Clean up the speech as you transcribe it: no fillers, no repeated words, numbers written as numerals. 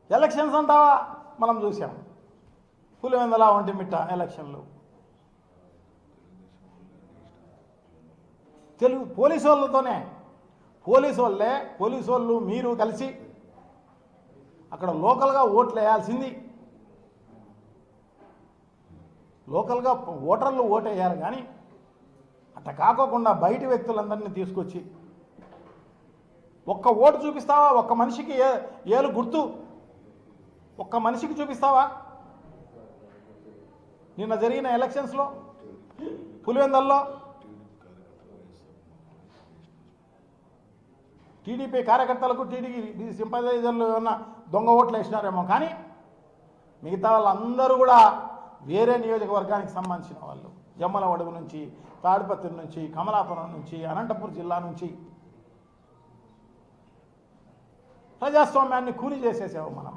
Elections అంటావా మనం చూసాం. పులివెందుల ఒంటిమిట్ట ఎలక్షన్లు తెలుగు పోలీసు వాళ్ళతోనే, పోలీసు వాళ్ళు మీరు కలిసి అక్కడ లోకల్గా ఓట్లు వేయాల్సింది, లోకల్గా ఓటర్లు ఓటు వేయాలి. కానీ అట్ట కాకోకుండా బయటి వ్యక్తులందరినీ తీసుకొచ్చి ఒక్క ఓటు చూపిస్తావా? ఒక్క మనిషికి ఏలు గుర్తు ఒక్క మనిషికి చూపిస్తావా? నిన్న జరిగిన ఎలక్షన్స్లో పులివెందుల్లో టీడీపీ కార్యకర్తలకు టీడీపీ సింపథైజర్లు ఏమన్నా దొంగ ఓట్లు వేసినారేమో, కానీ మిగతా వాళ్ళందరూ కూడా వేరే నియోజకవర్గానికి సంబంధించిన వాళ్ళు. జమ్మలమడుగు నుంచి, తాడిపత్రి నుంచి, కమలాపురం నుంచి, అనంతపురం జిల్లా నుంచి ప్రజాస్వామ్యాన్ని కూలి చేసేసాము మనం.